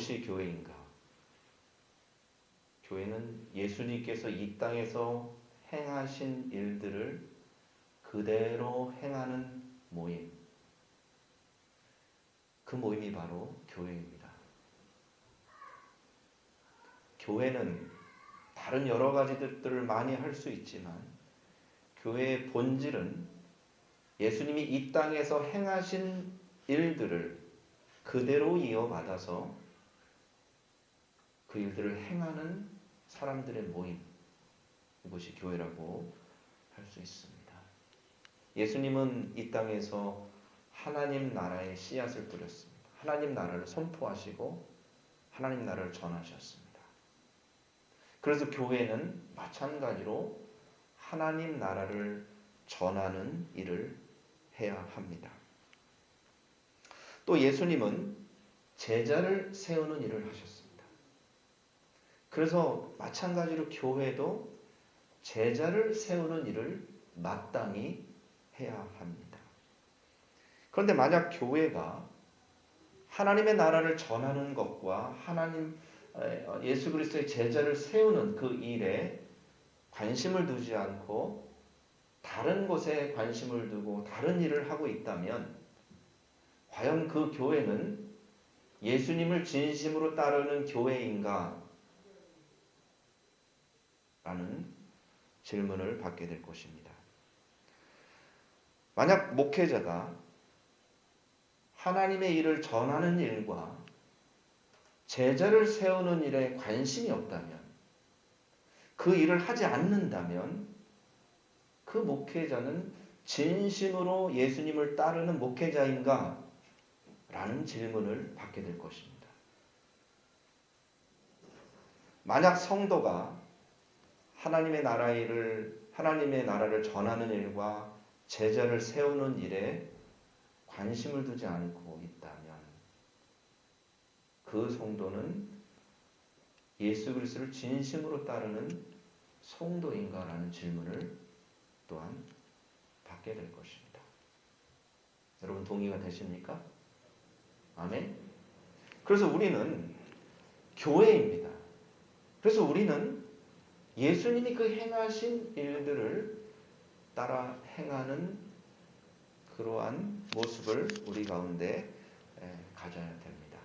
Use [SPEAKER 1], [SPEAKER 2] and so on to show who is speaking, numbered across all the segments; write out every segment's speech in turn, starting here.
[SPEAKER 1] 무엇이 교회인가? 교회는 예수님께서 이 땅에서 행하신 일들을 그대로 행하는 모임. 그 모임이 바로 교회입니다. 교회는 다른 여러 가지들을 많이 할 수 있지만 교회의 본질은 예수님이 이 땅에서 행하신 일들을 그대로 이어받아서 그 일들을 행하는 사람들의 모임, 이것이 교회라고 할 수 있습니다. 예수님은 이 땅에서 하나님 나라의 씨앗을 뿌렸습니다. 하나님 나라를 선포하시고 하나님 나라를 전하셨습니다. 그래서 교회는 마찬가지로 하나님 나라를 전하는 일을 해야 합니다. 또 예수님은 제자를 세우는 일을 하셨습니다. 그래서 마찬가지로 교회도 제자를 세우는 일을 마땅히 해야 합니다. 그런데 만약 교회가 하나님의 나라를 전하는 것과 예수 그리스도의 제자를 세우는 그 일에 관심을 두지 않고 다른 것에 관심을 두고 다른 일을 하고 있다면 과연 그 교회는 예수님을 진심으로 따르는 교회인가? 라는 질문을 받게 될 것입니다. 만약 목회자가 하나님의 일을 전하는 일과 제자를 세우는 일에 관심이 없다면, 그 일을 하지 않는다면 그 목회자는 진심으로 예수님을 따르는 목회자인가? 라는 질문을 받게 될 것입니다. 만약 성도가 하나님의 나라를 전하는 일과 제자를 세우는 일에 관심을 두지 않고 있다면 그 성도는 예수 그리스도를 진심으로 따르는 성도인가라는 질문을 또한 받게 될 것입니다. 여러분 동의가 되십니까? 아멘. 그래서 우리는 교회입니다. 그래서 우리는 예수님이 그 행하신 일들을 따라 행하는 그러한 모습을 우리 가운데 가져야 됩니다.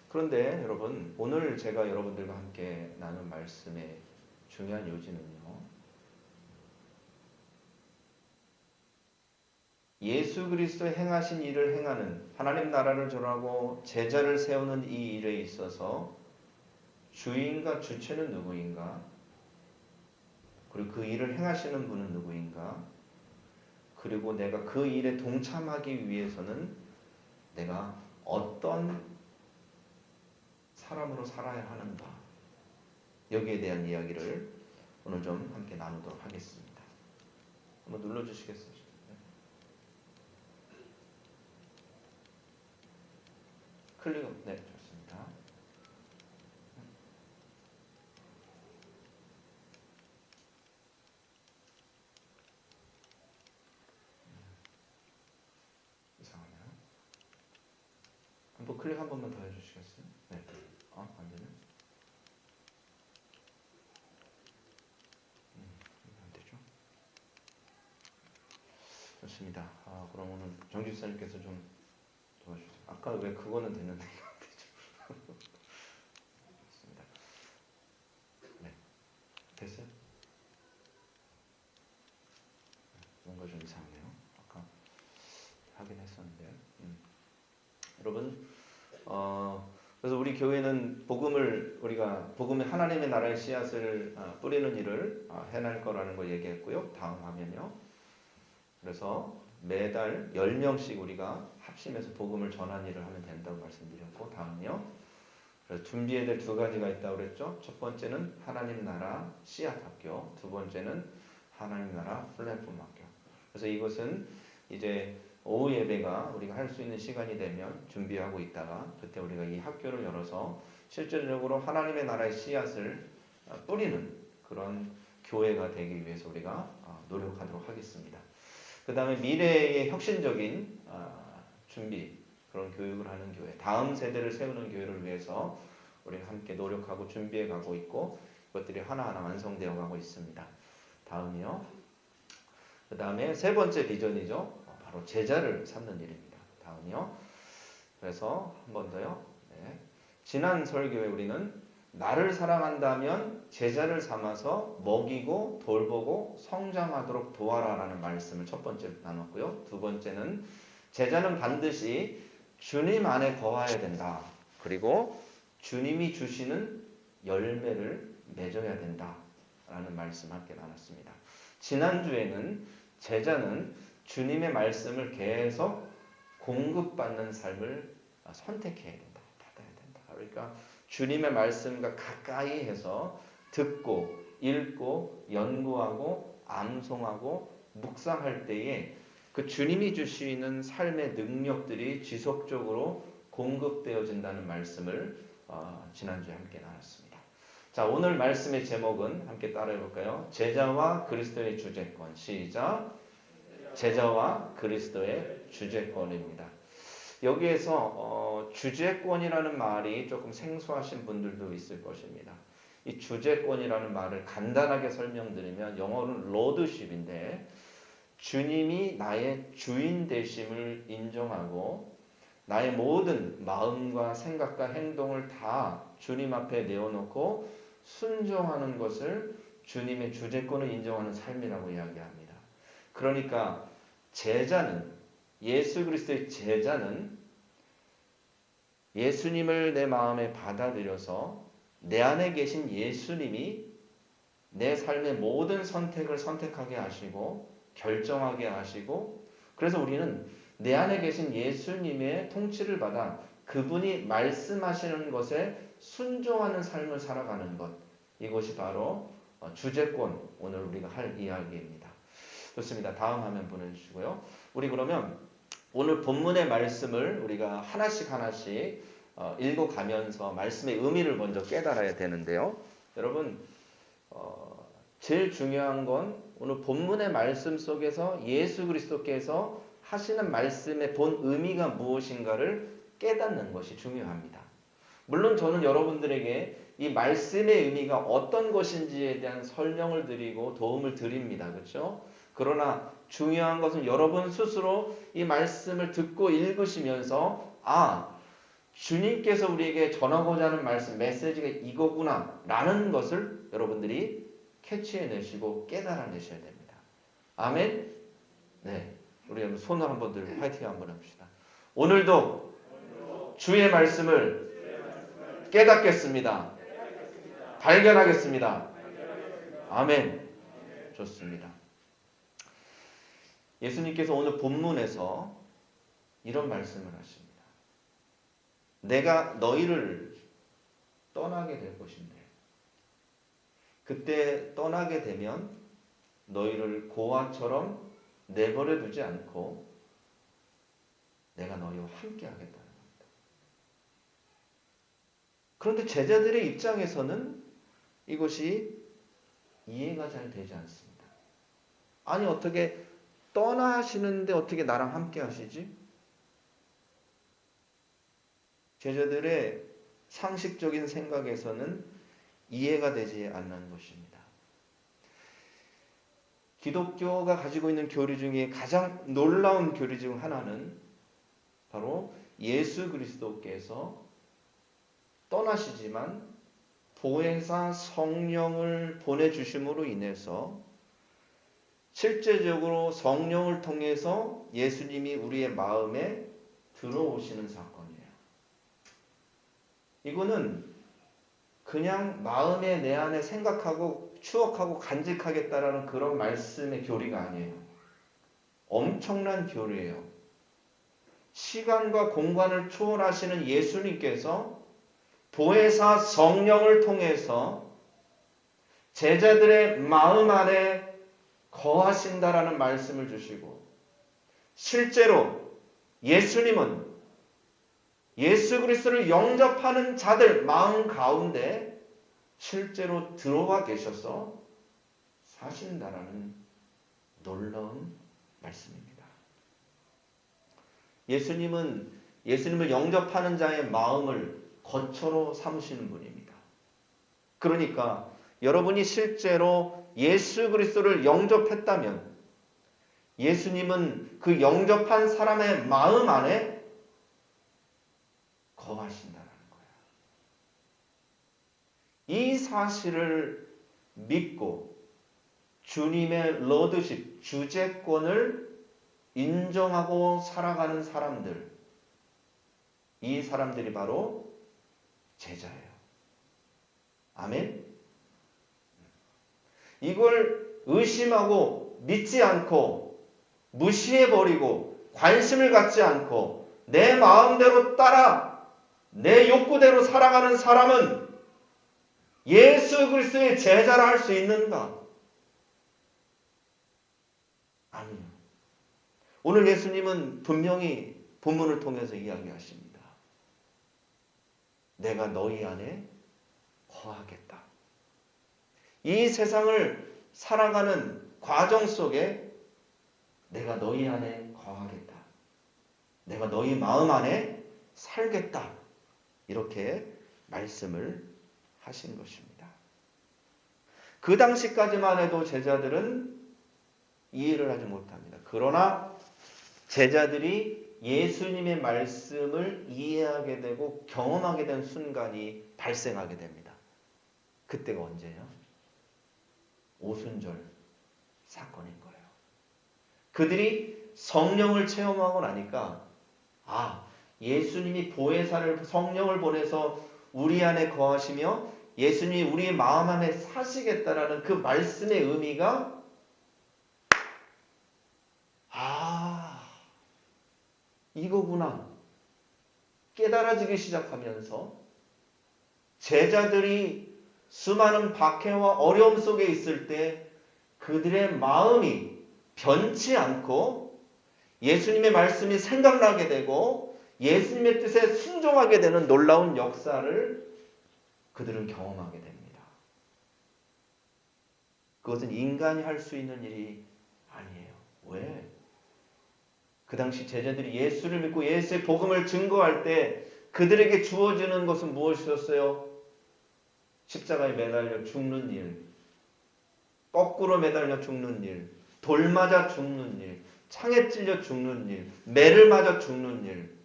[SPEAKER 1] 그런데 여러분, 오늘 제가 여러분들과 함께 나눈 말씀의 중요한 요지는요, 예수 그리스도의 행하신 일을 행하는, 하나님 나라를 전하고 제자를 세우는 이 일에 있어서 주인과 주체는 누구인가? 그리고 그 일을 행하시는 분은 누구인가? 그리고 내가 그 일에 동참하기 위해서는 내가 어떤 사람으로 살아야 하는가? 여기에 대한 이야기를 오늘 좀 함께 나누도록 하겠습니다. 한번 눌러주시겠어요? 클릭, 네, 좋습니다. 이상하네요. 한번 클릭 한 번만 더 해주시겠어요? 네. 안 되네. 안 되죠. 좋습니다. 그럼 오늘 정집사님께서 좀 도와주세요. 아까 왜 그거는 됐는데 이거 안 되죠? 좋습니다. 네. 됐어요? 뭔가 좀 이상하네요. 아까 하긴 했었는데. 여러분, 그래서 우리 교회는 복음의 하나님의 나라의 씨앗을 뿌리는 일을 해낼 거라는 걸 얘기했고요. 다음 화면요. 그래서 매달 10명씩 우리가 합심해서 복음을 전하는 일을 하면 된다고 말씀드렸고, 다음요. 그래서 준비해야 될 두 가지가 있다고 그랬죠. 첫 번째는 하나님 나라 씨앗 학교, 두 번째는 하나님 나라 플랫폼 학교. 그래서 이것은 이제 오후 예배가 우리가 할 수 있는 시간이 되면 준비하고 있다가 그때 우리가 이 학교를 열어서 실질적으로 하나님의 나라의 씨앗을 뿌리는 그런 교회가 되기 위해서 우리가 노력하도록 하겠습니다. 그 다음에 미래의 혁신적인 준비, 그런 교육을 하는 교회, 다음 세대를 세우는 교회를 위해서 우리가 함께 노력하고 준비해 가고 있고 그것들이 하나하나 완성되어 가고 있습니다. 다음이요. 그 다음에 세 번째 비전이죠. 바로 제자를 삼는 일입니다. 다음이요. 그래서 한 번 더요. 네. 지난 설교에 우리는 나를 사랑한다면 제자를 삼아서 먹이고 돌보고 성장하도록 도와라라는 말씀을 첫 번째 나눴고요. 두 번째는 제자는 반드시 주님 안에 거하여야 된다. 그리고 주님이 주시는 열매를 맺어야 된다라는 말씀 함께 나눴습니다. 지난주에는 제자는 주님의 말씀을 계속 공급받는 삶을 선택해야 된다. 받아야 된다. 그러니까 주님의 말씀과 가까이 해서 듣고 읽고 연구하고 암송하고 묵상할 때에 그 주님이 주시는 삶의 능력들이 지속적으로 공급되어진다는 말씀을 지난주에 함께 나눴습니다. 자, 오늘 말씀의 제목은 함께 따라해 볼까요? 제자와 그리스도의 주제권. 시작. 제자와 그리스도의 주제권입니다. 여기에서 주제권이라는 말이 조금 생소하신 분들도 있을 것입니다. 이 주제권이라는 말을 간단하게 설명드리면 영어로는 로드십인데 주님이 나의 주인 되심을 인정하고 나의 모든 마음과 생각과 행동을 다 주님 앞에 내어놓고 순종하는 것을 주님의 주제권을 인정하는 삶이라고 이야기합니다. 그러니까 제자는 예수 그리스도의 제자는 예수님을 내 마음에 받아들여서 내 안에 계신 예수님이 내 삶의 모든 선택을 선택하게 하시고 결정하게 하시고 그래서 우리는 내 안에 계신 예수님의 통치를 받아 그분이 말씀하시는 것에 순종하는 삶을 살아가는 것 이것이 바로 주제권 오늘 우리가 할 이야기입니다. 좋습니다. 다음 화면 보내주시고요. 우리 그러면 오늘 본문의 말씀을 우리가 하나씩 읽어가면서 말씀의 의미를 먼저 깨달아야 되는데요. 여러분 제일 중요한 건 오늘 본문의 말씀 속에서 예수 그리스도께서 하시는 말씀의 본 의미가 무엇인가를 깨닫는 것이 중요합니다. 물론 저는 여러분들에게 이 말씀의 의미가 어떤 것인지에 대한 설명을 드리고 도움을 드립니다. 그렇죠? 그러나 중요한 것은 여러분 스스로 이 말씀을 듣고 읽으시면서 주님께서 우리에게 전하고자 하는 말씀, 메시지가 이거구나 라는 것을 여러분들이 캐치해내시고 깨달아내셔야 됩니다. 아멘? 네, 우리 손을 한번 들고 화이팅 한번 해봅시다. 오늘도 주의 말씀을 깨닫겠습니다. 발견하겠습니다. 아멘. 좋습니다. 예수님께서 오늘 본문에서 이런 말씀을 하십니다. 내가 너희를 떠나게 될 것인데 그때 떠나게 되면 너희를 고아처럼 내버려 두지 않고 내가 너희와 함께 하겠다는 겁니다. 그런데 제자들의 입장에서는 이것이 이해가 잘 되지 않습니다. 아니 어떻게 떠나시는데 어떻게 나랑 함께 하시지? 제자들의 상식적인 생각에서는 이해가 되지 않는 것입니다. 기독교가 가지고 있는 교리 중에 가장 놀라운 교리 중 하나는 바로 예수 그리스도께서 떠나시지만 보혜사 성령을 보내주심으로 인해서 실제적으로 성령을 통해서 예수님이 우리의 마음에 들어오시는 사건이에요. 이거는 그냥 마음에 내 안에 생각하고 추억하고 간직하겠다라는 그런 말씀의 교리가 아니에요. 엄청난 교리예요. 시간과 공간을 초월하시는 예수님께서 보혜사 성령을 통해서 제자들의 마음 안에 거하신다라는 말씀을 주시고 실제로 예수님은 예수 그리스도를 영접하는 자들 마음 가운데 실제로 들어와 계셔서 사신다라는 놀라운 말씀입니다. 예수님은 예수님을 영접하는 자의 마음을 거처로 삼으시는 분입니다. 그러니까 여러분이 실제로 예수 그리스도를 영접했다면 예수님은 그 영접한 사람의 마음 안에 거하신다는 거예요. 이 사실을 믿고 주님의 러드십, 주재권을 인정하고 살아가는 사람들, 이 사람들이 바로 제자예요. 아멘? 이걸 의심하고 믿지 않고 무시해버리고 관심을 갖지 않고 내 마음대로 따라 내 욕구대로 살아가는 사람은 예수 그리스도의 제자라 할 수 있는가? 아니요. 오늘 예수님은 분명히 본문을 통해서 이야기하십니다. 내가 너희 안에 거하겠다. 이 세상을 살아가는 과정 속에 내가 너희 안에 거하겠다. 내가 너희 마음 안에 살겠다. 이렇게 말씀을 하신 것입니다. 그 당시까지만 해도 제자들은 이해를 하지 못합니다. 그러나 제자들이 예수님의 말씀을 이해하게 되고 경험하게 된 순간이 발생하게 됩니다. 그때가 언제예요? 오순절 사건인 거예요. 그들이 성령을 체험하고 나니까 예수님이 보혜사를 성령을 보내서 우리 안에 거하시며 예수님이 우리의 마음 안에 사시겠다라는 그 말씀의 의미가 이거구나 깨달아지기 시작하면서 제자들이 수많은 박해와 어려움 속에 있을 때 그들의 마음이 변치 않고 예수님의 말씀이 생각나게 되고 예수님의 뜻에 순종하게 되는 놀라운 역사를 그들은 경험하게 됩니다. 그것은 인간이 할 수 있는 일이 아니에요. 왜? 그 당시 제자들이 예수를 믿고 예수의 복음을 증거할 때 그들에게 주어지는 것은 무엇이었어요? 십자가에 매달려 죽는 일, 거꾸로 매달려 죽는 일, 돌 맞아 죽는 일, 창에 찔려 죽는 일, 매를 맞아 죽는 일.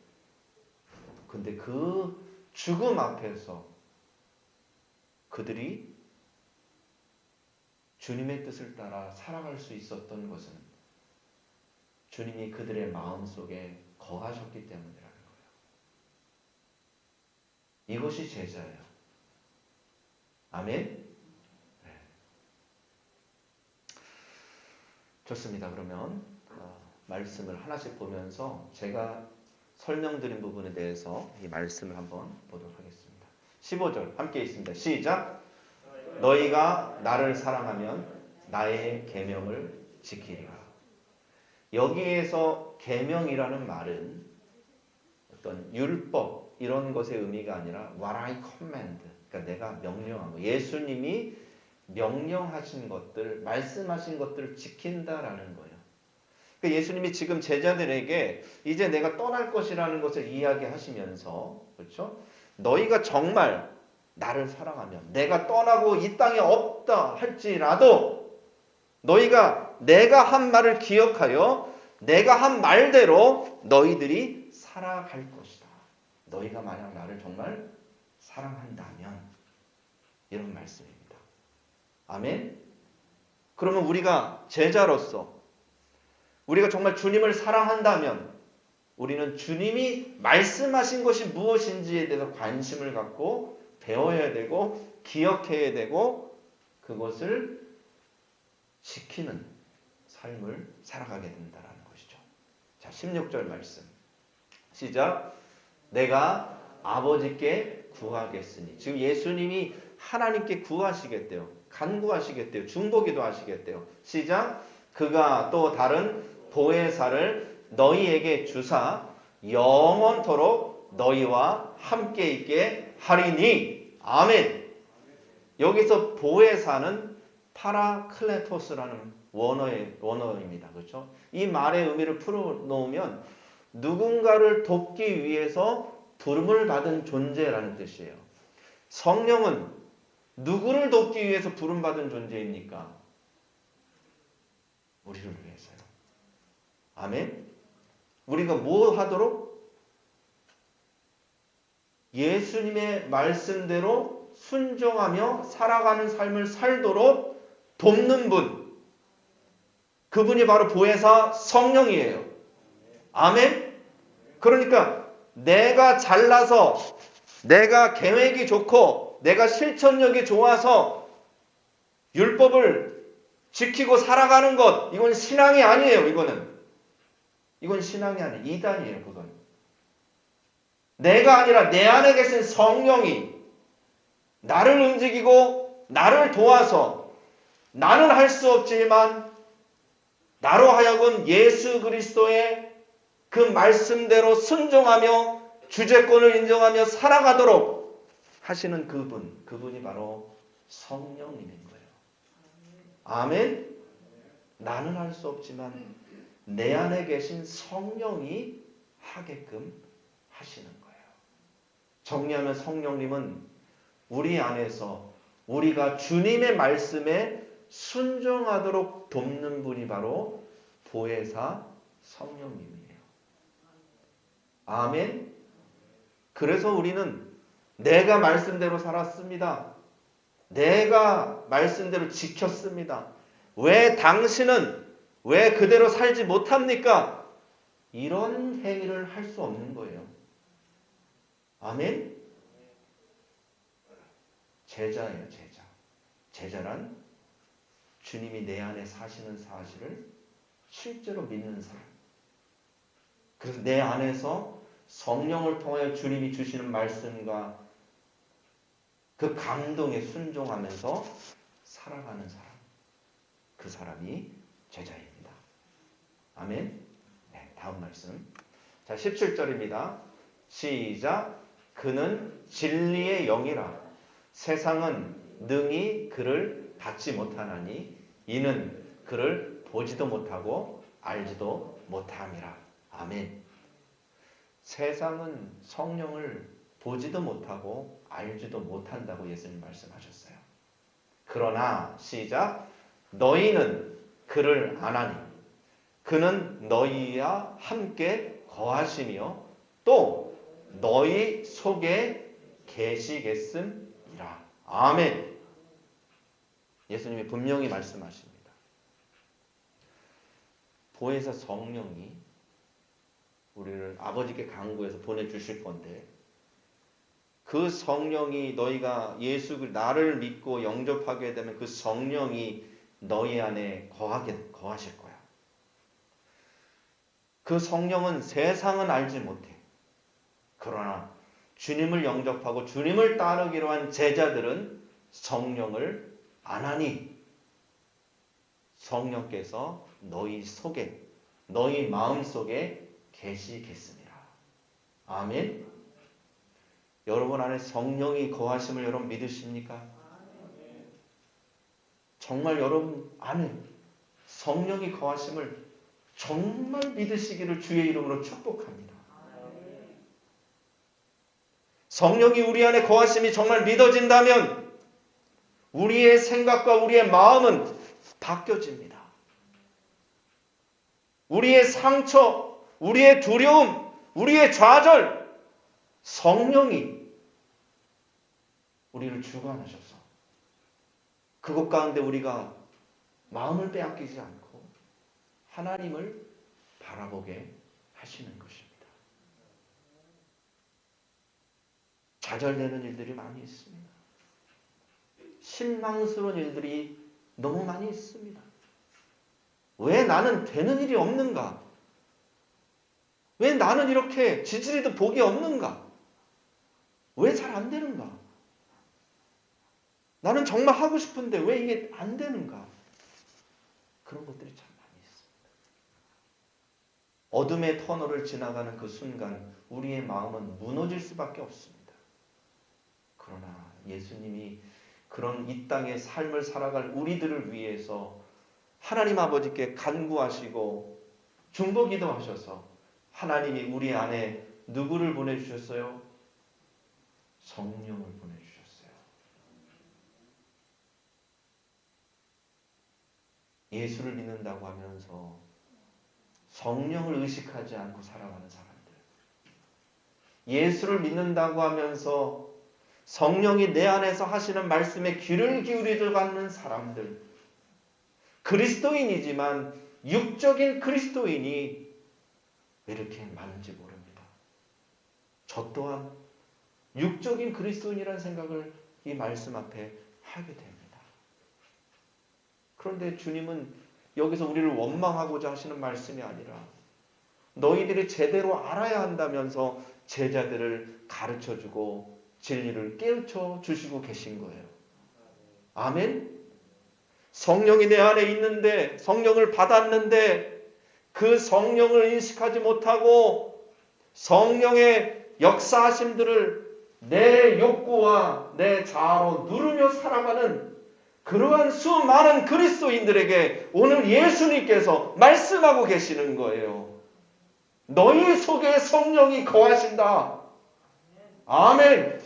[SPEAKER 1] 근데 그 죽음 앞에서 그들이 주님의 뜻을 따라 살아갈 수 있었던 것은 주님이 그들의 마음속에 거하셨기 때문이라는 거예요. 이것이 제자예요. 아멘? 네. 좋습니다. 그러면 말씀을 하나씩 보면서 제가 설명드린 부분에 대해서 이 말씀을 한번 보도록 하겠습니다. 15절 함께 있습니다. 시작! 너희가 나를 사랑하면 나의 계명을 지키리라. 여기에서 계명이라는 말은 어떤 율법 이런 것의 의미가 아니라 what I command, 그러니까 내가 명령한 거, 예수님이 명령하신 것들, 말씀하신 것들을 지킨다라는 거예요. 그러니까 예수님이 지금 제자들에게 이제 내가 떠날 것이라는 것을 이야기하시면서, 그렇죠? 너희가 정말 나를 사랑하면 내가 떠나고 이 땅에 없다 할지라도 너희가 내가 한 말을 기억하여 내가 한 말대로 너희들이 살아갈 것이다. 너희가 만약 나를 정말 사랑한다면, 이런 말씀입니다. 아멘? 그러면 우리가 제자로서 우리가 정말 주님을 사랑한다면 우리는 주님이 말씀하신 것이 무엇인지에 대해서 관심을 갖고 배워야 되고 기억해야 되고 그것을 지키는 삶을 살아가게 된다는 것이죠. 자, 16절 말씀 시작. 내가 아버지께 구하겠으니, 지금 예수님이 하나님께 구하시겠대요. 간구하시겠대요. 중보기도 하시겠대요. 시작. 그가 또 다른 보혜사를 너희에게 주사 영원토록 너희와 함께 있게 하리니. 아멘. 여기서 보혜사는 파라클레토스라는 원어입니다. 그렇죠? 이 말의 의미를 풀어놓으면 누군가를 돕기 위해서 부름을 받은 존재라는 뜻이에요. 성령은 누구를 돕기 위해서 부름받은 존재입니까? 우리를 위해서요. 아멘? 우리가 뭐 하도록? 예수님의 말씀대로 순종하며 살아가는 삶을 살도록 돕는 분. 그분이 바로 보혜사 성령이에요. 아멘? 그러니까 내가 잘나서, 내가 계획이 좋고, 내가 실천력이 좋아서 율법을 지키고 살아가는 것, 이건 신앙이 아니에요. 이건 신앙이 아니에요. 이단이에요. 그건. 내가 아니라 내 안에 계신 성령이 나를 움직이고 나를 도와서, 나는 할 수 없지만 나로 하여금 예수 그리스도의 그 말씀대로 순종하며 주제권을 인정하며 살아가도록 하시는 그분이 바로 성령님인 거예요. 아멘? 나는 할 수 없지만 내 안에 계신 성령이 하게끔 하시는 거예요. 정리하면 성령님은 우리 안에서 우리가 주님의 말씀에 순종하도록 돕는 분이 바로 보혜사 성령님이에요. 아멘? 그래서 우리는 내가 말씀대로 살았습니다. 내가 말씀대로 지켰습니다. 왜 당신은 왜 그대로 살지 못합니까? 이런 행위를 할 수 없는 거예요. 아멘? 제자예요, 제자. 제자란 주님이 내 안에 사시는 사실을 실제로 믿는 사람. 그래서 내 안에서 성령을 통하여 주님이 주시는 말씀과 그 감동에 순종하면서 살아가는 사람. 그 사람이 제자입니다. 아멘. 네, 다음 말씀. 자, 17절입니다. 시작. 그는 진리의 영이라 세상은 능히 그를 받지 못하나니 이는 그를 보지도 못하고 알지도 못함이라. 아멘. 세상은 성령을 보지도 못하고 알지도 못한다고 예수님 말씀하셨어요. 그러나 시작. 너희는 그를 아나니 그는 너희와 함께 거하시며 또 너희 속에 계시겠음이라. 아멘. 예수님이 분명히 말씀하십니다. 보혜사 성령이 우리를 아버지께 간구해서 보내주실 건데 그 성령이 너희가 나를 믿고 영접하게 되면 그 성령이 너희 안에 거하실 거야. 그 성령은 세상은 알지 못해. 그러나 주님을 영접하고 주님을 따르기로 한 제자들은 성령을 아나니 성령께서 너희 속에, 너희 마음속에 계시겠습니다. 아멘. 여러분 안에 성령이 거하심을 여러분 믿으십니까? 정말 여러분 안에 성령이 거하심을 정말 믿으시기를 주의 이름으로 축복합니다. 성령이 우리 안에 거하심이 정말 믿어진다면 우리의 생각과 우리의 마음은 바뀌어집니다. 우리의 상처, 우리의 두려움, 우리의 좌절, 성령이 우리를 주관하셔서 그것 가운데 우리가 마음을 빼앗기지 않고 하나님을 바라보게 하시는 것입니다. 좌절되는 일들이 많이 있습니다. 실망스러운 일들이 너무 많이 있습니다. 왜 나는 되는 일이 없는가? 왜 나는 이렇게 지지리도 복이 없는가? 왜 잘 안 되는가? 나는 정말 하고 싶은데 왜 이게 안 되는가? 그런 것들이 참 많이 있습니다. 어둠의 터널을 지나가는 그 순간 우리의 마음은 무너질 수밖에 없습니다. 그러나 예수님이 그런 이 땅의 삶을 살아갈 우리들을 위해서 하나님 아버지께 간구하시고 중보기도 하셔서 하나님이 우리 안에 누구를 보내주셨어요? 성령을 보내주셨어요. 예수를 믿는다고 하면서 성령을 의식하지 않고 살아가는 사람들, 예수를 믿는다고 하면서 성령이 내 안에서 하시는 말씀에 귀를 기울이지 않는 사람들, 그리스도인이지만 육적인 그리스도인이 왜 이렇게 많은지 모릅니다. 저 또한 육적인 그리스도인이라는 생각을 이 말씀 앞에 하게 됩니다. 그런데 주님은 여기서 우리를 원망하고자 하시는 말씀이 아니라 너희들이 제대로 알아야 한다면서 제자들을 가르쳐주고 진리를 깨우쳐 주시고 계신 거예요. 아멘? 성령이 내 안에 있는데, 성령을 받았는데 그 성령을 인식하지 못하고 성령의 역사하심들을 내 욕구와 내 자아로 누르며 살아가는 그러한 수많은 그리스도인들에게 오늘 예수님께서 말씀하고 계시는 거예요. 너희 속에 성령이 거하신다. 아멘.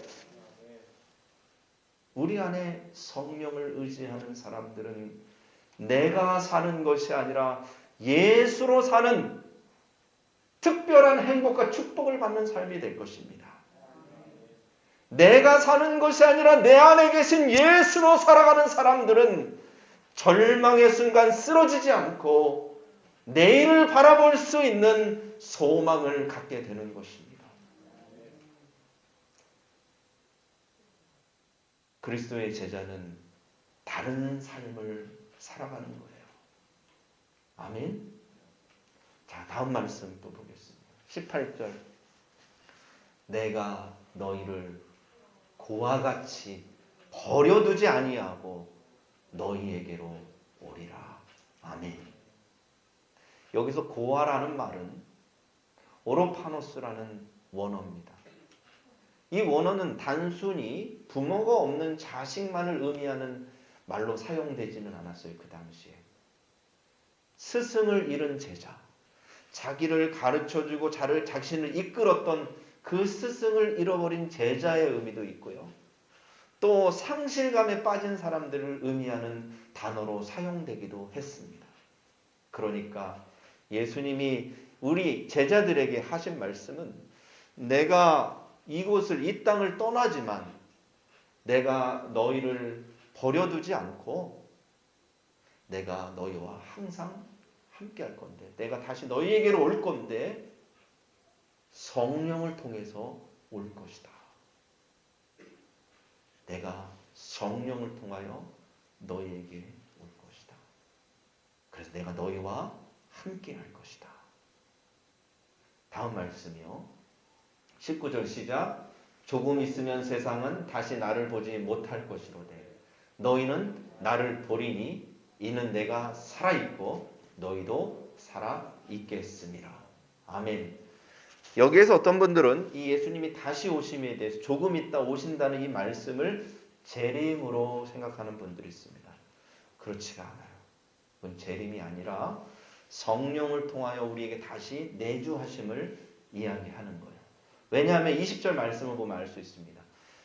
[SPEAKER 1] 우리 안에 성령을 의지하는 사람들은 내가 사는 것이 아니라 예수로 사는 특별한 행복과 축복을 받는 삶이 될 것입니다. 내가 사는 것이 아니라 내 안에 계신 예수로 살아가는 사람들은 절망의 순간 쓰러지지 않고 내일을 바라볼 수 있는 소망을 갖게 되는 것입니다. 그리스도의 제자는 다른 삶을 살아가는 거예요. 아멘. 자, 다음 말씀 또 보겠습니다. 18절. 내가 너희를 고와 같이 버려두지 아니하고 너희에게로 오리라. 아멘. 여기서 고아라는 말은 오로파노스라는 원어입니다. 이 원어는 단순히 부모가 없는 자식만을 의미하는 말로 사용되지는 않았어요. 그 당시에. 스승을 잃은 제자, 자기를 가르쳐주고 자신을 이끌었던 그 스승을 잃어버린 제자의 의미도 있고요. 또 상실감에 빠진 사람들을 의미하는 단어로 사용되기도 했습니다. 그러니까 예수님이 우리 제자들에게 하신 말씀은 내가 이곳을, 이 땅을 떠나지만 내가 너희를 버려두지 않고 내가 너희와 항상 함께 할 건데, 내가 다시 너희에게로 올 건데 성령을 통해서 올 것이다. 내가 성령을 통하여 너희에게 올 것이다. 그래서 내가 너희와 함께 할 것이다. 다음 말씀이요. 19절 시작. 조금 있으면 세상은 다시 나를 보지 못할 것이로되 너희는 나를 보리니 이는 내가 살아있고 너희도 살아있겠습니다. 아멘. 여기에서 어떤 분들은 이 예수님이 다시 오심에 대해서 조금 있다 오신다는 이 말씀을 재림으로 생각하는 분들이 있습니다. 그렇지가 않아요. 그건 재림이 아니라 성령을 통하여 우리에게 다시 내주하심을 이야기하는 거예요. 왜냐하면 20절 말씀을 보면 알 수 있습니다.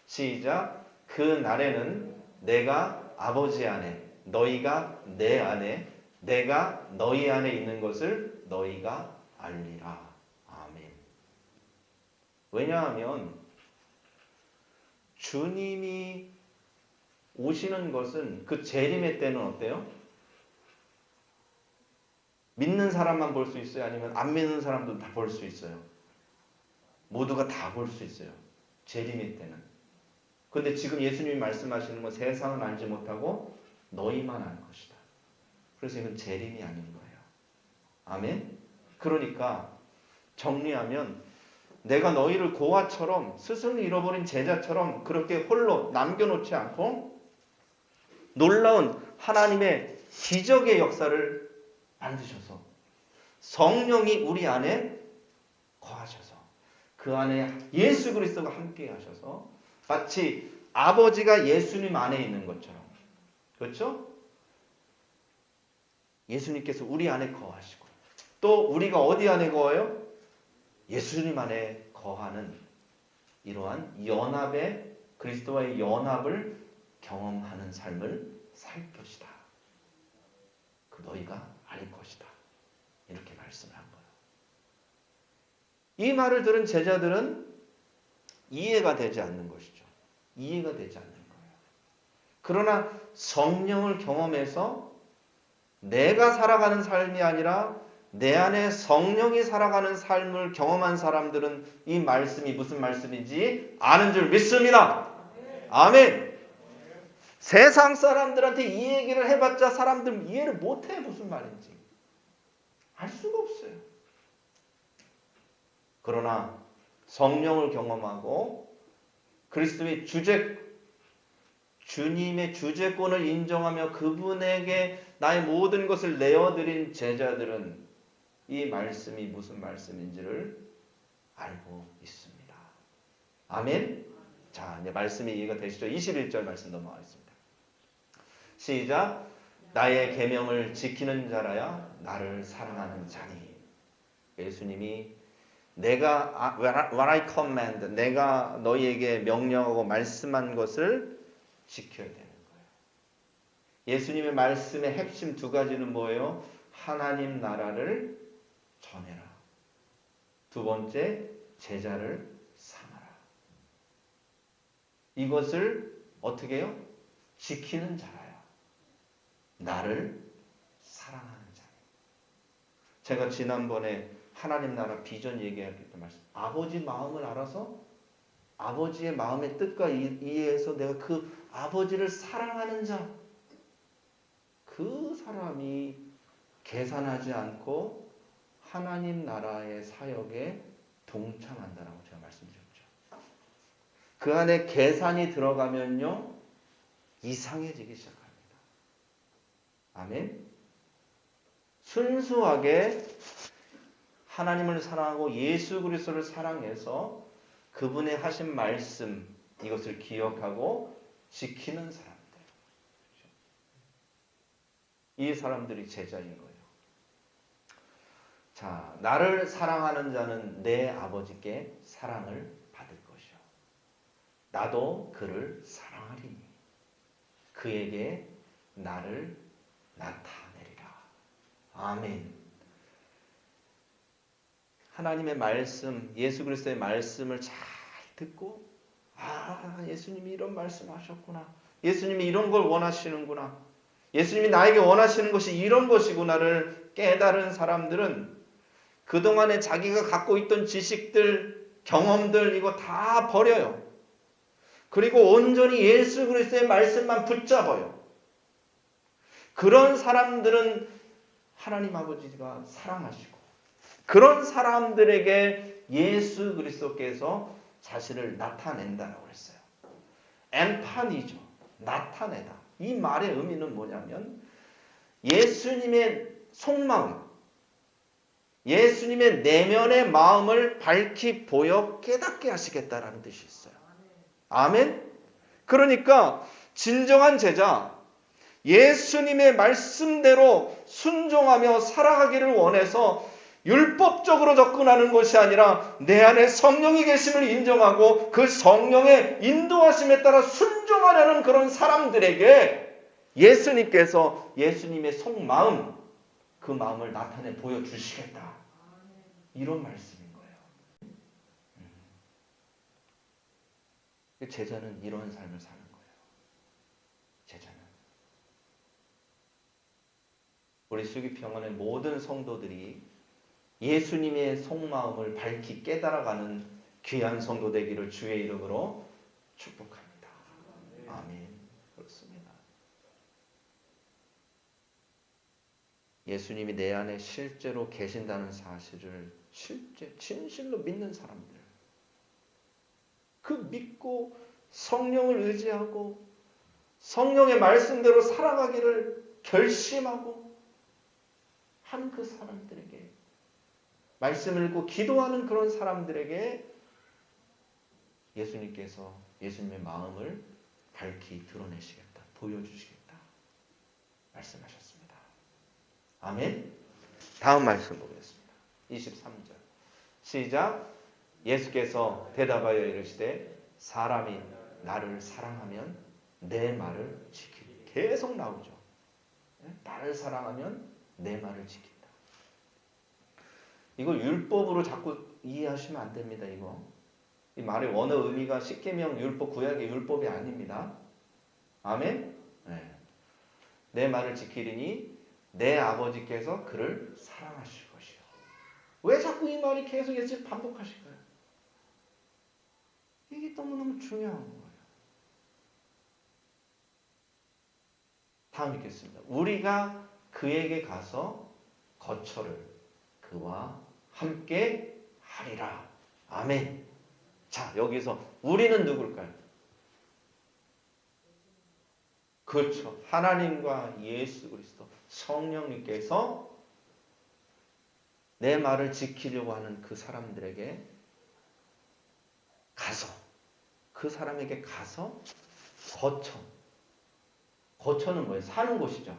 [SPEAKER 1] 시작. 그 날에는 내가 아버지 안에, 너희가 내 안에, 내가 너희 안에 있는 것을 너희가 알리라. 아멘. 왜냐하면 주님이 오시는 것은 그 재림의 때는 어때요? 믿는 사람만 볼 수 있어요? 아니면 안 믿는 사람도 다 볼 수 있어요? 모두가 다 볼 수 있어요. 재림의 때는. 그런데 지금 예수님이 말씀하시는 건 세상은 알지 못하고 너희만 알 것이다. 그래서 이건 재림이 아닌 거예요. 아멘? 그러니까 정리하면 내가 너희를 고아처럼, 스승을 잃어버린 제자처럼 그렇게 홀로 남겨놓지 않고 놀라운 하나님의 기적의 역사를 만드셔서 성령이 우리 안에 거하셔서 그 안에 예수 그리스도가 함께 하셔서 마치 아버지가 예수님 안에 있는 것처럼, 그렇죠? 예수님께서 우리 안에 거하시고 또 우리가 어디 안에 거해요? 예수님 안에 거하는 이러한 연합의 그리스도와의 연합을 경험하는 삶을 살 것이다. 그 너희가 알 것이다. 이렇게 말씀을 한 거예요. 이 말을 들은 제자들은 이해가 되지 않는 것이죠. 이해가 되지 않는 거예요. 그러나 성령을 경험해서 내가 살아가는 삶이 아니라 내 안에 성령이 살아가는 삶을 경험한 사람들은 이 말씀이 무슨 말씀인지 아는 줄 믿습니다. 아멘. 세상 사람들한테 이 얘기를 해봤자 사람들 이해를 못해. 무슨 말인지 알 수가 없어요. 그러나 성령을 경험하고 그리스도의 주님의 주재권을 인정하며 그분에게 나의 모든 것을 내어드린 제자들은 이 말씀이 무슨 말씀인지를 알고 있습니다. 아멘. 자, 이제 말씀이 이해가 되시죠? 21절 말씀 넘어가겠습니다. 시작. 나의 계명을 지키는 자라야 나를 사랑하는 자니. 예수님이 내가 what I command, 내가 너희에게 명령하고 말씀한 것을 지켜야 되는 거예요. 예수님의 말씀의 핵심 두 가지는 뭐예요? 하나님 나라를 전해라. 두 번째, 제자를 삼아라. 이것을 어떻게 해요? 지키는 자라야 나를 사랑하는 자예요. 제가 지난번에 하나님 나라 비전 얘기할 때 말씀, 아버지 마음을 알아서 아버지의 마음의 뜻과 이해해서 내가 그 아버지를 사랑하는 자, 그 사람이 계산하지 않고 하나님 나라의 사역에 동참한다라고 제가 말씀드렸죠. 그 안에 계산이 들어가면요 이상해지기 시작합니다. 아멘. 순수하게 하나님을 사랑하고 예수 그리스도를 사랑해서 그분의 하신 말씀 이것을 기억하고 지키는 사람들. 이 사람들이 제자인 거예요. 자, 나를 사랑하는 자는 내 아버지께 사랑을 받을 것이요. 나도 그를 사랑하리니 그에게 나를 나타내리라. 아멘. 하나님의 말씀, 예수 그리스도의 말씀을 잘 듣고 예수님이 이런 말씀하셨구나. 예수님이 이런 걸 원하시는구나. 예수님이 나에게 원하시는 것이 이런 것이구나를 깨달은 사람들은 그동안에 자기가 갖고 있던 지식들, 경험들 이거 다 버려요. 그리고 온전히 예수 그리스도의 말씀만 붙잡아요. 그런 사람들은 하나님 아버지가 사랑하시고 그런 사람들에게 예수 그리스도께서 자신을 나타낸다라고 했어요. 엠파니죠. 나타내다. 이 말의 의미는 뭐냐면 예수님의 속마음, 예수님의 내면의 마음을 밝히 보여 깨닫게 하시겠다라는 뜻이 있어요. 아멘? 그러니까 진정한 제자, 예수님의 말씀대로 순종하며 살아가기를 원해서 율법적으로 접근하는 것이 아니라 내 안에 성령이 계심을 인정하고 그 성령의 인도하심에 따라 순종하려는 그런 사람들에게 예수님께서 예수님의 속마음, 그 마음을 나타내 보여주시겠다. 이런 말씀인 거예요. 제자는 이런 삶을 사는 거예요. 제자는. 우리 수기평원의 모든 성도들이 예수님의 속마음을 밝히 깨달아가는 귀한 성도 되기를 주의 이름으로 축복합니다. 아멘. 그렇습니다. 예수님이 내 안에 실제로 계신다는 사실을 진실로 믿는 사람들, 그 믿고 성령을 의지하고 성령의 말씀대로 살아가기를 결심하고 한 그 사람들에게, 말씀을 읽고 기도하는 그런 사람들에게 예수님께서 예수님의 마음을 밝히 드러내시겠다, 보여주시겠다 말씀하셨습니다. 아멘. 다음 말씀 보겠습니다. 23절 시작. 예수께서 대답하여 이르시되 사람이 나를 사랑하면 내 말을 지키리. 계속 나오죠. 나를 사랑하면 내 말을 지킨다. 이거 율법으로 자꾸 이해하시면 안 됩니다. 이 말의 원어 의미가 십계명 율법 구약의 율법이 아닙니다. 아멘. 네. 내 말을 지키리니 내 아버지께서 그를 사랑하실 것이요. 왜 자꾸 이 말이 계속 예수 반복하실까요? 이게 너무너무 중요한 거예요. 다음 읽겠습니다. 우리가 그에게 가서 거처를 그와 함께 하리라. 아멘. 자, 여기서 우리는 누굴까요? 그렇죠. 하나님과 예수 그리스도 성령님께서 내 말을 지키려고 하는 그 사람들에게 가서, 그 사람에게 가서 거처는 뭐예요? 사는 곳이죠.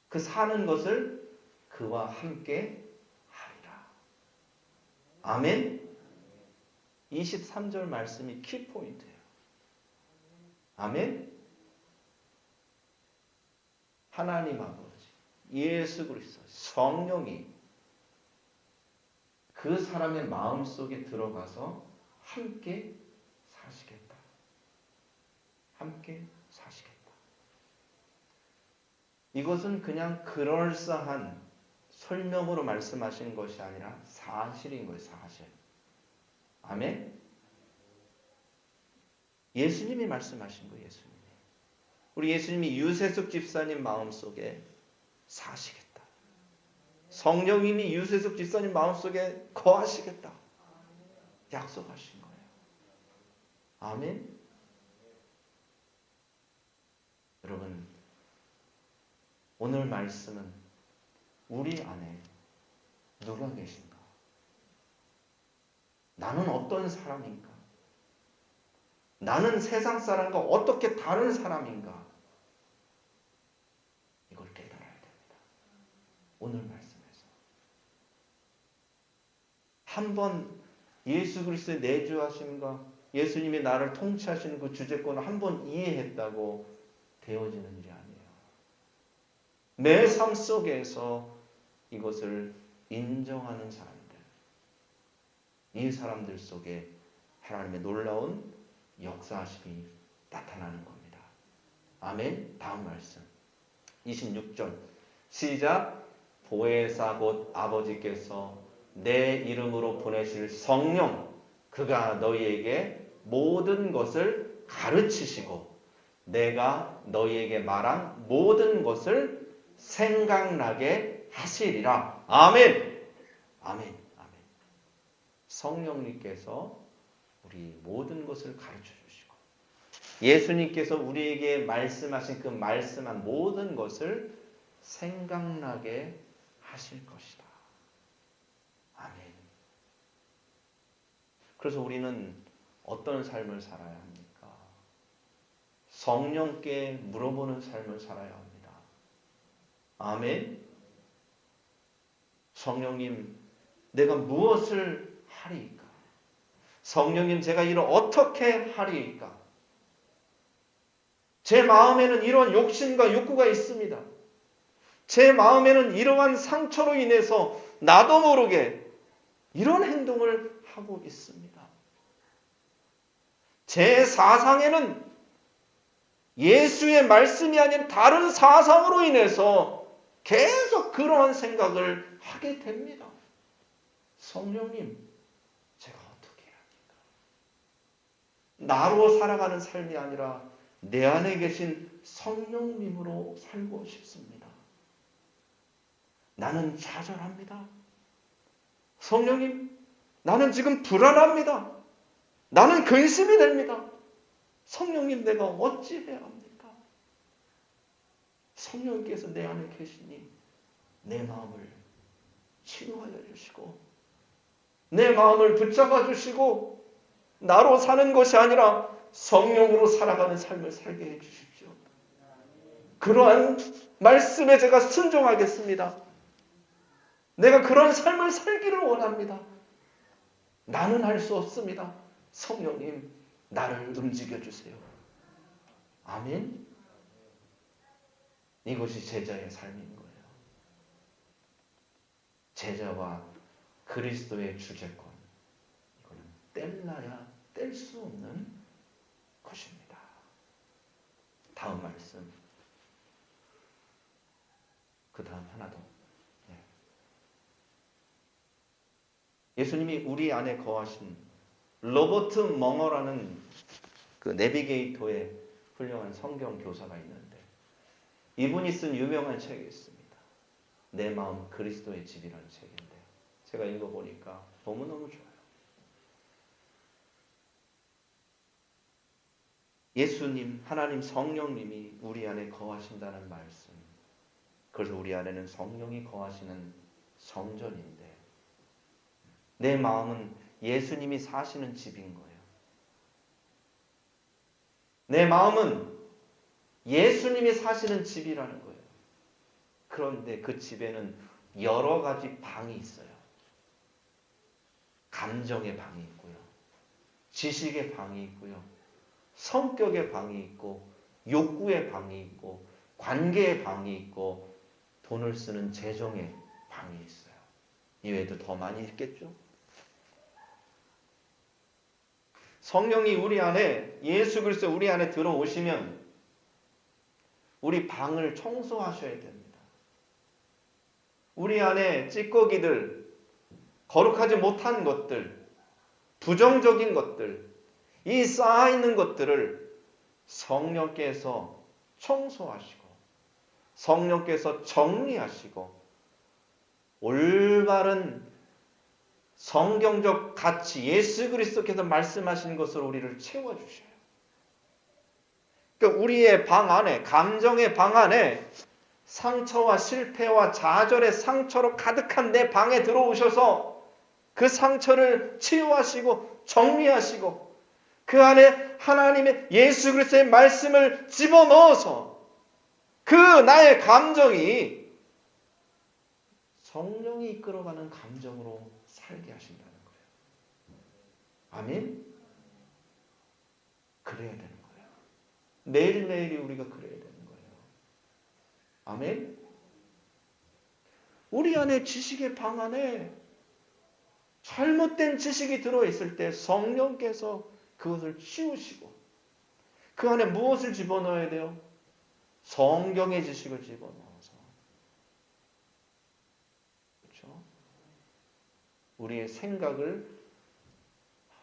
[SPEAKER 1] 그 사는 것을 그와 함께 하리라. 아멘. 23절 말씀이 키포인트예요. 아멘. 하나님 아버지, 예수 그리스도, 성령이 그 사람의 마음속에 들어가서 함께 사시겠다. 함께 사시겠다. 이것은 그냥 그럴싸한 설명으로 말씀하신 것이 아니라 사실인 거예요. 사실. 아멘. 예수님이 말씀하신 거예요. 예수님이. 우리 예수님이 유세숙 집사님 마음속에 사시겠다. 성령님이 유세숙 집사님 마음속에 거하시겠다. 약속하신 거예요. 아멘. 여러분, 오늘 말씀은 우리 안에 누가 계신가? 나는 어떤 사람인가? 나는 세상 사람과 어떻게 다른 사람인가? 이걸 깨달아야 됩니다. 오늘 말씀에서. 한번 예수 그리스도의 내주하심과 예수님이 나를 통치하시는 그 주제권을 한번 이해했다고 되어지는 일이 아니에요. 내 삶 속에서 이것을 인정하는 사람들, 이 사람들 속에 하나님의 놀라운 역사하심이 나타나는 겁니다. 아멘. 다음 말씀 26절 시작. 보혜사 곧 아버지께서 내 이름으로 보내실 성령 그가 너희에게 모든 것을 가르치시고 내가 너희에게 말한 모든 것을 생각나게 하시리라. 아멘. 아멘. 아멘. 성령님께서 우리 모든 것을 가르쳐 주시고 예수님께서 우리에게 말씀하신 그 말씀한 모든 것을 생각나게 하실 것이다. 아멘. 그래서 우리는 어떤 삶을 살아야 합니까? 성령께 물어보는 삶을 살아야 합니다. 아멘. 성령님, 내가 무엇을 하리이까? 성령님, 제가 이를 어떻게 하리이까? 제 마음에는 이러한 욕심과 욕구가 있습니다. 제 마음에는 이러한 상처로 인해서 나도 모르게 이런 행동을 하고 있습니다. 제 사상에는 예수의 말씀이 아닌 다른 사상으로 인해서 계속 그러한 생각을 하게 됩니다. 성령님, 제가 어떻게 해야 합니까? 나로 살아가는 삶이 아니라 내 안에 계신 성령님으로 살고 싶습니다. 나는 좌절합니다. 성령님, 나는 지금 불안합니다. 나는 근심이 됩니다. 성령님, 내가 어찌해야 합니까? 성령님께서 내 안에 계시니 내 마음을 치유하여 주시고 내 마음을 붙잡아 주시고 나로 사는 것이 아니라 성령으로 살아가는 삶을 살게 해 주십시오. 그러한 말씀에 제가 순종하겠습니다. 내가 그런 삶을 살기를 원합니다. 나는 할 수 없습니다. 성령님, 나를 움직여 주세요. 아멘. 이것이 제자의 삶인 거예요. 제자와 그리스도의 주제권. 이거는 뗄래야 뗄 수 없는 것입니다. 다음 말씀. 그 다음 하나 더. 예수님이 우리 안에 거하신 로버트 멍어라는 그 내비게이터의 훌륭한 성경 교사가 있는데 이분이 쓴 유명한 책이 있습니다. 내 마음 그리스도의 집이라는 책인데 제가 읽어보니까 너무너무 좋아요. 예수님, 하나님 성령님이 우리 안에 거하신다는 말씀. 그래서 우리 안에는 성령이 거하시는 성전인데 내 마음은 예수님이 사시는 집인 거예요. 내 마음은 예수님이 사시는 집이라는 거예요. 그런데 그 집에는 여러 가지 방이 있어요. 감정의 방이 있고요. 지식의 방이 있고요. 성격의 방이 있고 욕구의 방이 있고 관계의 방이 있고 돈을 쓰는 재정의 방이 있어요. 이외에도 더 많이 있겠죠? 성령이 우리 안에 예수 그리스도 우리 안에 들어오시면 우리 방을 청소하셔야 됩니다. 우리 안에 찌꺼기들, 거룩하지 못한 것들, 부정적인 것들, 이 쌓아있는 것들을 성령께서 청소하시고 성령께서 정리하시고 올바른 성경적 가치, 예수 그리스도께서 말씀하신 것으로 우리를 채워주셔요. 그러니까 우리의 방 안에, 감정의 방 안에 상처와 실패와 좌절의 상처로 가득한 내 방에 들어오셔서 그 상처를 치유하시고 정리하시고 그 안에 하나님의 예수 그리스도의 말씀을 집어넣어서 그 나의 감정이 성령이 이끌어가는 감정으로 살게 하신다는 거예요. 아멘? 그래야 되는 거예요. 매일매일이 우리가 그래야 되는 거예요. 아멘? 우리 안에 지식의 방 안에 잘못된 지식이 들어있을 때 성령께서 그것을 치우시고 그 안에 무엇을 집어넣어야 돼요? 성경의 지식을 집어넣어서 그렇죠? 우리의 생각을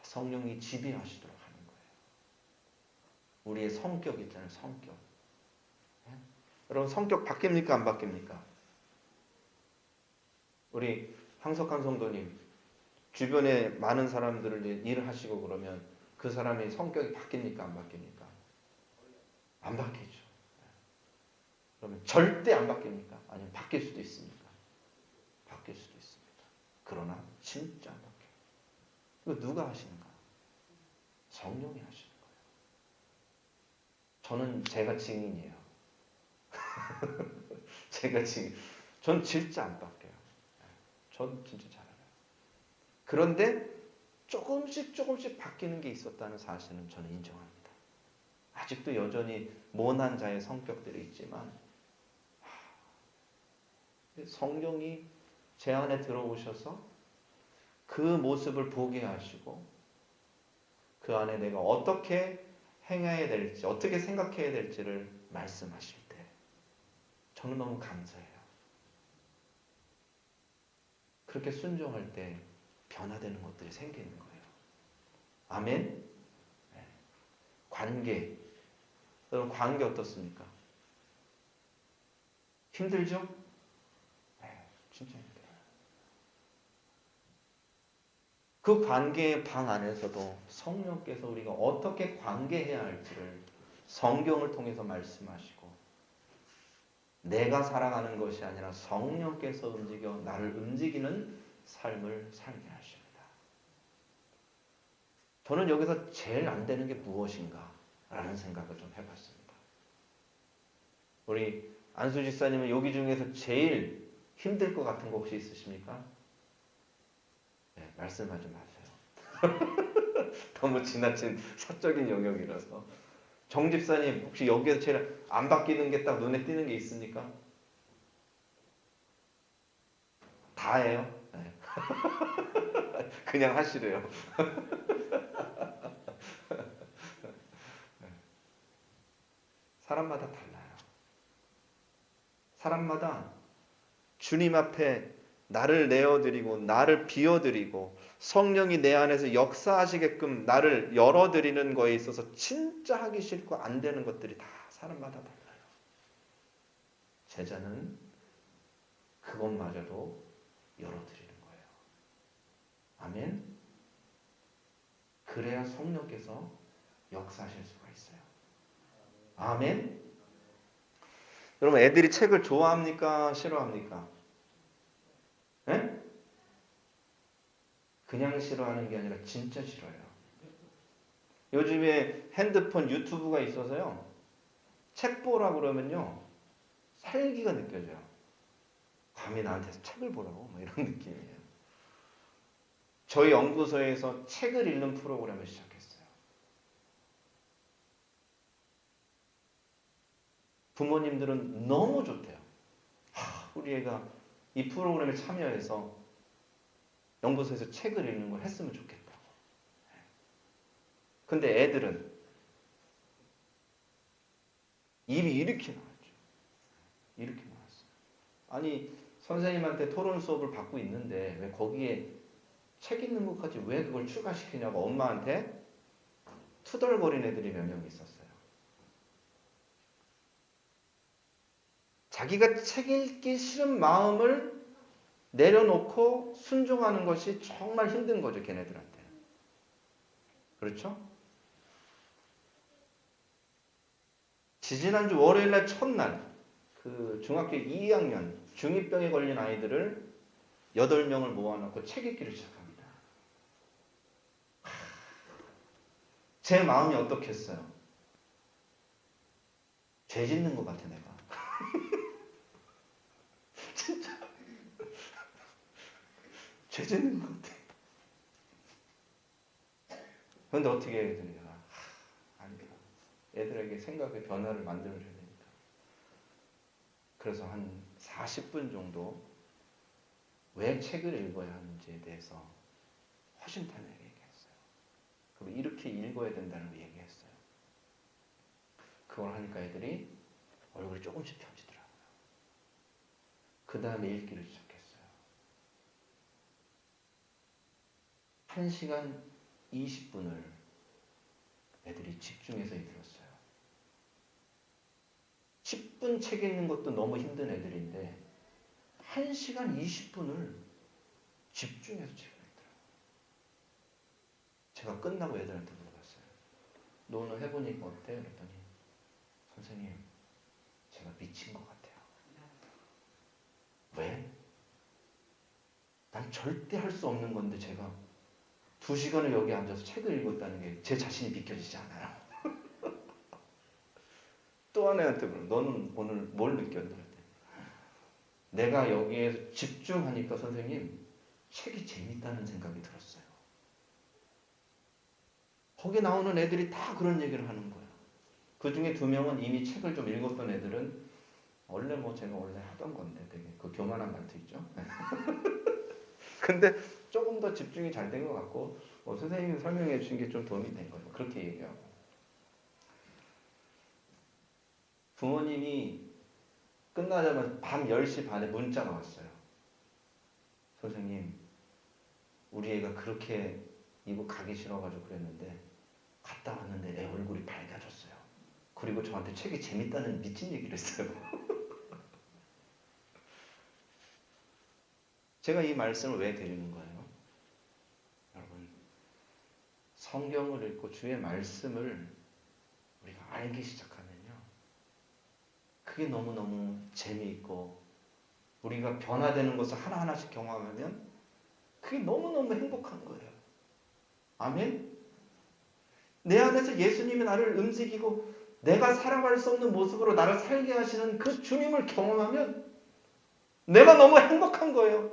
[SPEAKER 1] 성령이 지배하시도록 하는 거예요. 우리의 성격 있잖아요. 성격. 네? 여러분 성격 바뀝니까? 안 바뀝니까? 우리 황석한 성도님 주변에 많은 사람들을 일을 하시고 그러면 그 사람의 성격이 바뀝니까? 안 바뀝니까? 안 바뀌죠. 그러면 절대 안 바뀝니까? 아니면 바뀔 수도 있습니까? 바뀔 수도 있습니다. 그러나 진짜 안 바뀌어요. 이거 누가 하시는가? 성령이 하시는 거예요. 저는 제가 증인이에요. 제가 증인. 전 진짜 안 바뀌어요. 전 진짜 잘해요. 그런데 조금씩 바뀌는 게 있었다는 사실은 저는 인정합니다. 아직도 여전히 모난 자의 성격들이 있지만 성령이 제 안에 들어오셔서 그 모습을 보게 하시고 그 안에 내가 어떻게 행해야 될지 어떻게 생각해야 될지를 말씀하실 때 저는 너무 감사해요. 그렇게 순종할 때 변화되는 것들이 생기는 거예요. 아멘? 네. 관계. 여러분 관계 어떻습니까? 힘들죠? 네, 진짜 힘들어요. 그 관계의 방 안에서도 성령께서 우리가 어떻게 관계해야 할지를 성경을 통해서 말씀하시고 내가 살아가는 것이 아니라 성령께서 움직여 나를 움직이는 삶을 살게 하십니다. 저는 여기서 제일 안 되는 게 무엇인가 라는 생각을 좀 해봤습니다. 우리 안수 집사님은 여기 중에서 제일 힘들 것 같은 거 혹시 있으십니까? 네, 말씀하지 마세요. 너무 지나친 사적인 영역이라서. 정 집사님 혹시 여기에서 제일 안 바뀌는 게 딱 눈에 띄는 게 있습니까? 다예요? 네. 그냥 하시래요. 사람마다 달라요. 사람마다 주님 앞에 나를 내어드리고 나를 비워드리고 성령이 내 안에서 역사하시게끔 나를 열어드리는 거에 있어서 진짜 하기 싫고 안 되는 것들이 다 사람마다 달라요. 제자는 그것마저도 열어드리는 거예요. 아멘. 그래야 성령께서 역사하실 수가 있어요. 아멘. 여러분 애들이 책을 좋아합니까? 싫어합니까? 네? 그냥 싫어하는 게 아니라 진짜 싫어요. 요즘에 핸드폰 유튜브가 있어서요. 책 보라 그러면요. 살기가 느껴져요. 감히 나한테서 책을 보라고 뭐 이런 느낌이에요. 저희 연구소에서 책을 읽는 프로그램을 시작했어요. 부모님들은 너무 좋대요. 우리 애가 이 프로그램에 참여해서 연구소에서 책을 읽는 걸 했으면 좋겠다고. 근데 애들은 입이 이렇게 나왔죠. 이렇게 나왔어요. 아니 선생님한테 토론 수업을 받고 있는데 왜 거기에 책 읽는 것까지 왜 그걸 추가시키냐고 엄마한테 투덜거린 애들이 몇 명 있었어요. 자기가 책 읽기 싫은 마음을 내려놓고 순종하는 것이 정말 힘든 거죠, 걔네들한테. 그렇죠? 지지난주 월요일날 첫날 그 중학교 2학년 중2병에 걸린 아이들을 8명을 모아놓고 책 읽기를 시작합니다. 제 마음이 어떻겠어요? 죄 짓는 것 같아 내가. 진짜 죄 짓는 것 같아. 그런데 어떻게 해야 되냐? 아니다. 애들에게 생각의 변화를 만들어줘야 되니까. 그래서 한 40분 정도 왜 책을 읽어야 하는지에 대해서 허심탄회하게 얘기했어요. 그리고 이렇게 읽어야 된다는 걸 얘기했어요. 그걸 하니까 애들이 얼굴이 조금씩 펴지더라고요. 그 다음에 읽기를 시작했어요. 1시간 20분을 애들이 집중해서 읽었어요. 10분 책 읽는 것도 너무 힘든 애들인데 1시간 20분을 집중해서 책을 읽더라고요. 제가 끝나고 애들한테 물어봤어요. 너 오늘 해보니까 어때? 그랬더니 선생님 제가 미친 것 같아요. 왜? 난 절대 할 수 없는 건데 제가 2시간을 여기 앉아서 책을 읽었다는 게 제 자신이 믿겨지지 않아요. 또 한 애한테 물어. 너는 오늘 뭘 느꼈냐? 내가 여기에서 집중하니까 선생님 책이 재밌다는 생각이 들었어요. 거기 나오는 애들이 다 그런 얘기를 하는 거예요. 그 중에 2명은 이미 책을 좀 읽었던 애들은 원래 뭐 제가 원래 하던 건데 되게 그 교만한 말투 있죠. 근데 조금 더 집중이 잘 된 것 같고 선생님이 설명해 주신 게 좀 도움이 된 거예요. 그렇게 얘기하고 부모님이 끝나자마자 밤 10시 반에 문자가 왔어요. 선생님 우리 애가 그렇게 이거 가기 싫어가지고 그랬는데 갔다 왔는데 애 얼굴이 밝아졌어요. 그리고 저한테 책이 재밌다는 미친 얘기를 했어요. 제가 이 말씀을 왜 드리는 거예요? 여러분 성경을 읽고 주의 말씀을 우리가 알기 시작하면요 그게 너무너무 재미있고 우리가 변화되는 것을 하나하나씩 경험하면 그게 너무너무 행복한 거예요. 아멘? 내 안에서 예수님이 나를 움직이고 내가 살아갈 수 없는 모습으로 나를 살게 하시는 그 주님을 경험하면 내가 너무 행복한 거예요.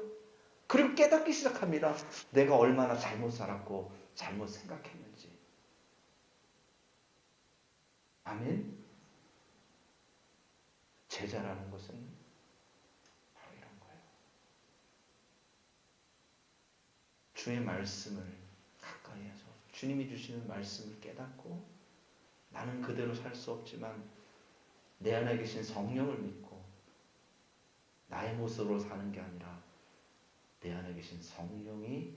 [SPEAKER 1] 그리고 깨닫기 시작합니다. 내가 얼마나 잘못 살았고 잘못 생각했는지. 아멘. 제자라는 것은 바로 이런 거예요. 주의 말씀을 가까이 해서 주님이 주시는 말씀을 깨닫고 나는 그대로 살 수 없지만 내 안에 계신 성령을 믿고 나의 모습으로 사는 게 아니라 내 안에 계신 성령이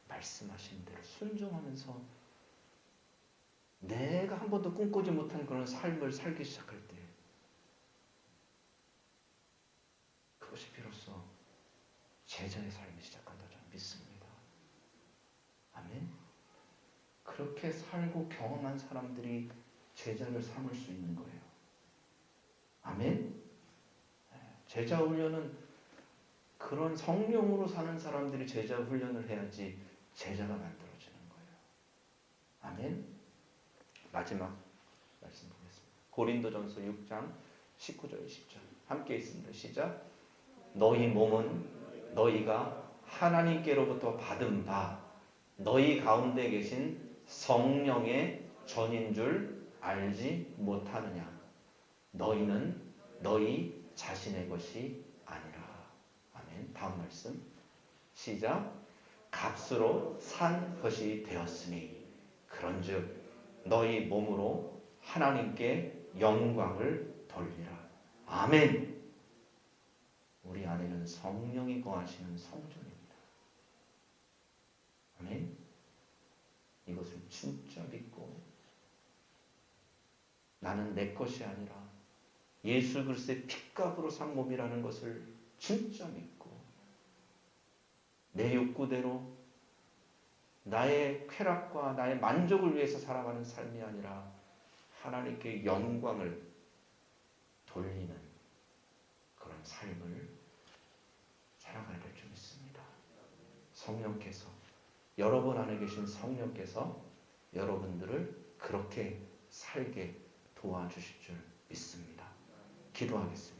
[SPEAKER 1] 말씀하신 대로 순종하면서 내가 한 번도 꿈꾸지 못한 그런 삶을 살기 시작할 때 그것이 비로소 제자의 삶이 시작한다 저는 믿습니다. 아멘. 그렇게 살고 경험한 사람들이 제자를 삼을 수 있는 거예요. 아멘. 제자 훈련은 그런 성령으로 사는 사람들이 제자 훈련을 해야지 제자가 만들어지는 거예요. 아멘. 마지막 말씀 보겠습니다. 고린도전서 6장 19절 20절 함께 있습니다. 시작. 너희 몸은 너희가 하나님께로부터 받은 바 너희 가운데 계신 성령의 전인 줄 알지 못하느냐. 너희는 너희 자신의 것이 아니라. 아멘. 다음 말씀 시작. 값으로 산 것이 되었으니 그런즉 너희 몸으로 하나님께 영광을 돌리라. 아멘. 우리 안에는 성령이 거하시는 성전입니다. 아멘. 이것을 진짜 믿고 나는 내 것이 아니라 예수 그리스도의 핏값으로 산 몸이라는 것을 진짜 믿고 내 욕구대로 나의 쾌락과 나의 만족을 위해서 살아가는 삶이 아니라 하나님께 영광을 돌리는 그런 삶을 살아가야 될 줄 믿습니다. 성령께서 여러분 안에 계신 성령께서 여러분들을 그렇게 살게 도와주실 줄 믿습니다. 기도하겠습니다.